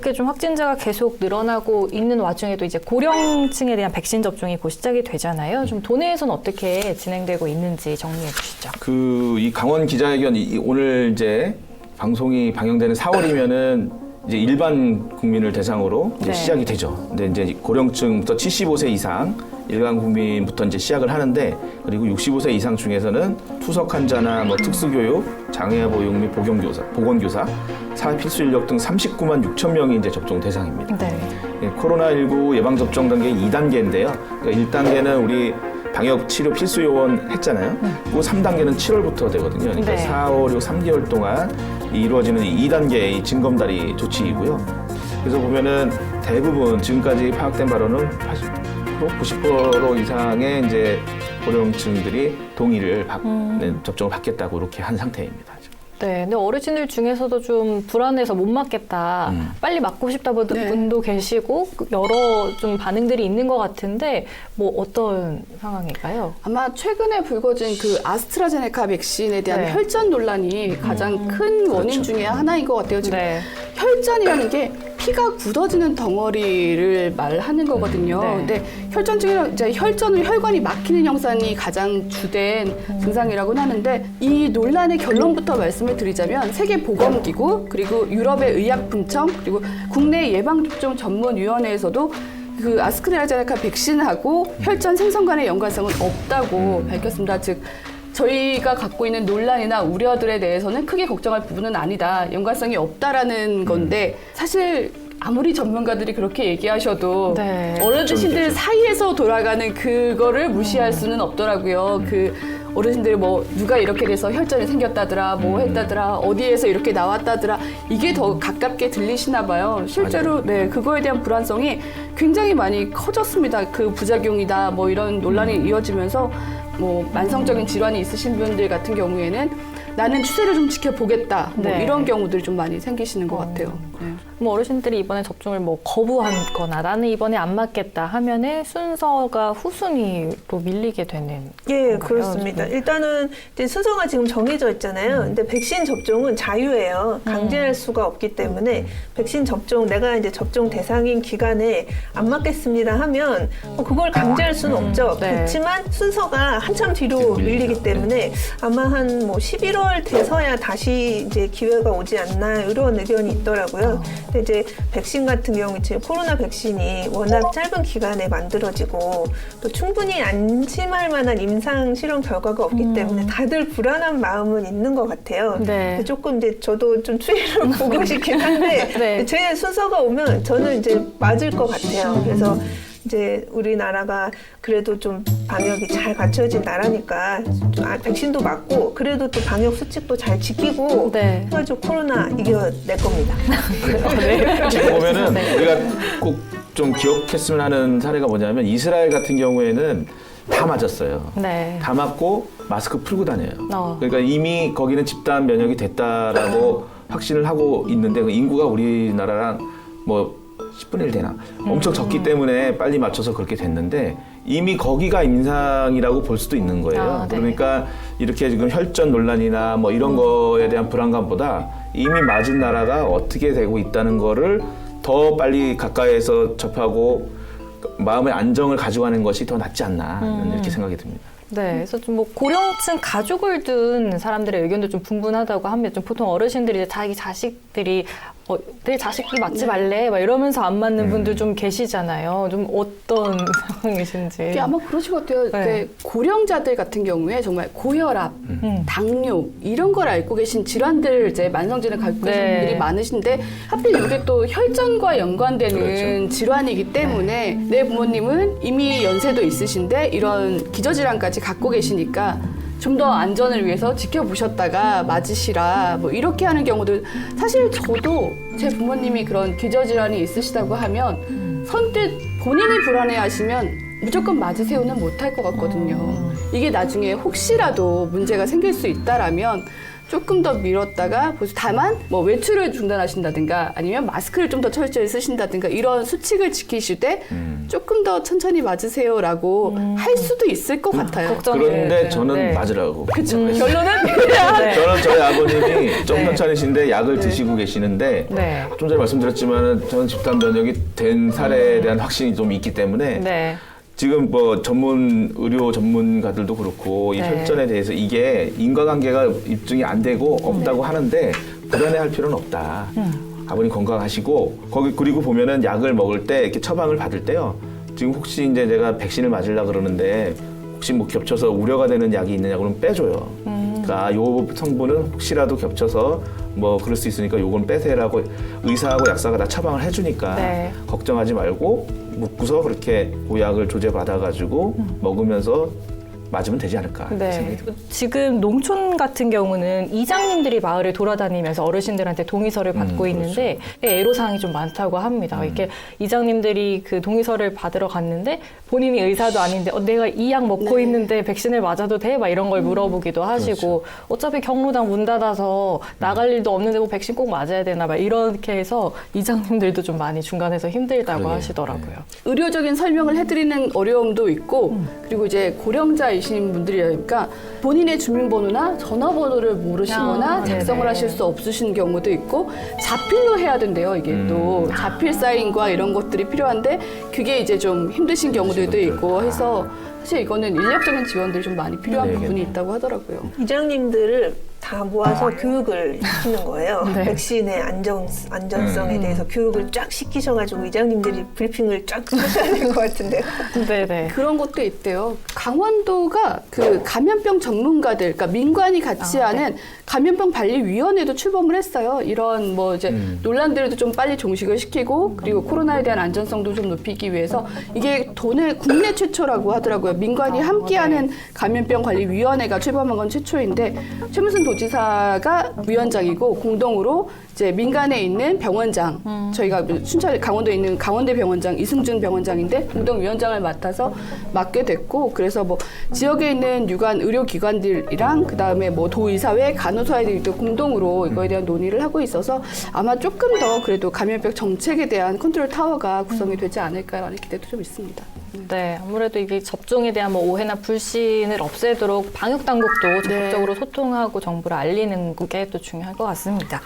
이렇게 좀 확진자가 계속 늘어나고 있는 와중에도 이제 고령층에 대한 백신 접종이 곧 시작이 되잖아요. 좀 도내에서는 어떻게 진행되고 있는지 정리해 주시죠. 이 강원 기자회견 오늘 이제 방송이 방영되는 4월이면은 이제 일반 국민을 대상으로 이제 시작이 되죠. 근데 이제 고령층부터 75세 이상 일반 국민부터 이제 시작을 하는데, 그리고 65세 이상 중에서는 투석 환자나 뭐 특수교육, 장애 보육 및 보건교사, 사회필수 인력 등 39만 6천 명이 이제 접종 대상입니다. 네. 코로나19 예방 접종 단계 2단계인데요. 그러니까 1단계는 우리 방역 치료 필수 요원 했잖아요. 그리고 3단계는 7월부터 되거든요. 그러니까 네. 4, 5, 6, 3개월 동안 이루어지는 2단계의 징검다리 조치이고요. 그래서 보면은 대부분 지금까지 파악된 바로는 90% 이상의 이제 고령층들이 동의를 접종을 받겠다고 이렇게 한 상태입니다. 네, 근데 어르신들 중에서도 좀 불안해서 못 맞겠다, 빨리 맞고 싶다 분도 계시고 여러 좀 반응들이 있는 것 같은데 뭐 어떤 상황일까요? 아마 최근에 불거진 그 아스트라제네카 백신에 대한 혈전 논란이 가장 큰 원인 중에 하나인 것 같아요. 지금 혈전이라는 게 피가 굳어지는 덩어리를 말하는 거거든요. 근데 혈전증이란 이제 혈전은 혈관이 막히는 현상이 가장 주된 증상이라고는 하는데, 이 논란의 결론부터 말씀을 드리자면 세계보건기구, 그리고 유럽의 의약품청, 그리고 국내 예방접종 전문위원회에서도 그 아스트라제네카 백신하고 혈전 생성 간의 연관성은 없다고 밝혔습니다. 즉 저희가 갖고 있는 논란이나 우려들에 대해서는 크게 걱정할 부분은 아니다, 연관성이 없다라는 건데, 사실 아무리 전문가들이 그렇게 얘기하셔도 어르신들 사이에서 돌아가는 그거를 무시할 수는 없더라고요. 그 어르신들이 뭐 누가 이렇게 돼서 혈전이 생겼다더라, 뭐 했다더라, 어디에서 이렇게 나왔다더라, 이게 더 가깝게 들리시나 봐요. 실제로 그거에 대한 불안성이 굉장히 많이 커졌습니다. 그 부작용이다 뭐 이런 논란이 이어지면서 뭐 만성적인 질환이 있으신 분들 같은 경우에는 나는 추세를 좀 지켜보겠다, 뭐 이런 경우들이 좀 많이 생기시는 것 같아요. 뭐 어르신들이 이번에 접종을 뭐 거부하거나 나는 이번에 안 맞겠다 하면은 순서가 후순위로 밀리게 되는 건가요? 그렇습니다. 일단은 이제 순서가 지금 정해져 있잖아요. 근데 백신 접종은 자유예요. 강제할 수가 없기 때문에 백신 접종, 내가 이제 접종 대상인 기간에 안 맞겠습니다 하면 그걸 강제할 수는 없죠. 그렇지만 순서가 한참 뒤로 밀리기 때문에 아마 한 뭐 11월 돼서야 다시 이제 기회가 오지 않나, 이런 의견이 있더라고요. 근데 이제 백신 같은 경우 이제 코로나 백신이 워낙 짧은 기간에 만들어지고 또 충분히 안심할 만한 임상 실험 결과가 없기 때문에 다들 불안한 마음은 있는 것 같아요. 조금 이제 저도 좀 추이를 보고 싶긴 한데 제 순서가 오면 저는 이제 맞을 것 같아요. 그래서 이제 우리나라가 그래도 좀 방역이 잘 갖춰진 나라니까 백신도 맞고 그래도 또 방역 수칙도 잘 지키고 해가지고 코로나 이겨낼 겁니다. 지금 보면은 우리가 꼭 좀 기억했으면 하는 사례가 뭐냐면, 이스라엘 같은 경우에는 다 맞았어요. 다 맞고 마스크 풀고 다녀요. 그러니까 이미 거기는 집단 면역이 됐다라고 확신을 하고 있는데, 그 인구가 우리나라랑 뭐 10분의 1 되나? 엄청 적기 때문에 빨리 맞춰서 그렇게 됐는데, 이미 거기가 임상이라고 볼 수도 있는 거예요. 그러니까 이렇게 지금 혈전 논란이나 뭐 이런 거에 대한 불안감보다 이미 맞은 나라가 어떻게 되고 있다는 거를 더 빨리 가까이에서 접하고 마음의 안정을 가져가는 것이 더 낫지 않나, 이렇게 생각이 듭니다. 그래서 좀 뭐 고령층 가족을 둔 사람들의 의견도 좀 분분하다고 합니다. 좀 보통 어르신들이 이제 자기 자식들이 내 자식들 맞지 말래 막 이러면서 안 맞는 분들 좀 계시잖아요. 좀 어떤 상황이신지. 아마 그러실 것 같아요. 고령자들 같은 경우에 정말 고혈압, 당뇨 이런 걸 앓고 계신 질환들, 이제 만성질환을 갖고 계신 분들이 많으신데, 하필 이게 또 혈전과 연관되는 질환이기 때문에 내 부모님은 이미 연세도 있으신데 이런 기저질환까지 갖고 계시니까 좀 더 안전을 위해서 지켜보셨다가 맞으시라, 뭐 이렇게 하는 경우도, 사실 저도 제 부모님이 그런 기저질환이 있으시다고 하면 선뜻 본인이 불안해하시면 무조건 맞으세요는 못할 것 같거든요. 이게 나중에 혹시라도 문제가 생길 수 있다라면 조금 더 미뤘다가 다만 뭐 외출을 중단하신다든가 아니면 마스크를 좀 더 철저히 쓰신다든가 이런 수칙을 지키시되 조금 더 천천히 맞으세요라고 할 수도 있을 것 같아요. 그런데 저는 맞으라고. 그렇죠. 결론은 저는 저희 아버님이 좀 편찮으신데 약을 드시고 계시는데 좀 전에 말씀드렸지만 저는 집단 면역이 된 사례에 대한 확신이 좀 있기 때문에 지금 뭐 의료 전문가들도 그렇고 이 혈전에 대해서 이게 인과관계가 입증이 안 되고 없다고 하는데 불안해할 필요는 없다. 아버님 건강하시고 그리고 보면은 약을 먹을 때 이렇게 처방을 받을 때요. 지금 혹시 이제 제가 백신을 맞으려고 그러는데 혹시 뭐 겹쳐서 우려가 되는 약이 있느냐 그러면 빼줘요. 그러니까 요 성분은 혹시라도 겹쳐서 뭐 그럴 수 있으니까 요건 빼세요라고 의사하고 약사가 다 처방을 해주니까 걱정하지 말고 묻고서 그렇게 그 약을 조제받아가지고 먹으면서 맞으면 되지 않을까 생각이 듭니다. 지금 농촌 같은 경우는 이장님들이 마을을 돌아다니면서 어르신들한테 동의서를 받고 있는데 애로사항이 좀 많다고 합니다. 이렇게 이장님들이 그 동의서를 받으러 갔는데 본인이 의사도 아닌데 내가 이 약 먹고 있는데 백신을 맞아도 돼? 막 이런 걸 물어보기도 하시고 어차피 경로당 문 닫아서 나갈 일도 없는데 뭐 백신 꼭 맞아야 되나 막 이렇게 해서 이장님들도 좀 많이 중간에서 힘들다고 하시더라고요. 의료적인 설명을 해드리는 어려움도 있고 그리고 이제 고령자이신 분들이니까 본인의 주민번호나 전화번호를 모르시거나 작성을 하실 수 없으신 경우도 있고 자필로 해야 된대요. 이게 또 자필 사인과 이런 것들이 필요한데 그게 이제 좀 힘드신 경우들도 있고 해서 사실 이거는 인력적인 지원들이 좀 많이 필요한 부분이 있다고 하더라고요. 이장님들을 다 모아서 교육을 시키는 거예요. 백신의 안전성에 대해서 교육을 쫙 시키셔가지고 이장님들이 브리핑을 쫙 하셔야 될 것 같은데요. 그런 것도 있대요. 강원도가 그 감염병 전문가들, 그러니까 민관이 같이 하는 감염병 관리위원회도 출범을 했어요. 이런 뭐 이제 논란들도 좀 빨리 종식을 시키고 그리고 코로나에 대한 안전성도 좀 높이기 위해서 이게 국내 최초라고 하더라고요. 민관이 함께하는 감염병 관리위원회가 출범한 건 최초인데 최무순 도지사가 위원장이고 공동으로 이제 민간에 있는 병원장, 저희가 순천 강원도에 있는 강원대 병원장 이승준 병원장인데 공동위원장을 맡아서 맡게 됐고 그래서 뭐 지역에 있는 유관 의료기관들이랑 그 다음에 뭐 도의사회, 간호사회들도 공동으로 이거에 대한 논의를 하고 있어서 아마 조금 더 그래도 감염병 정책에 대한 컨트롤 타워가 구성이 되지 않을까라는 기대도 좀 있습니다. 네, 아무래도 이게 접종에 대한 뭐 오해나 불신을 없애도록 방역 당국도 적극적으로 소통하고 정보를 알리는 게 또 중요할 것 같습니다.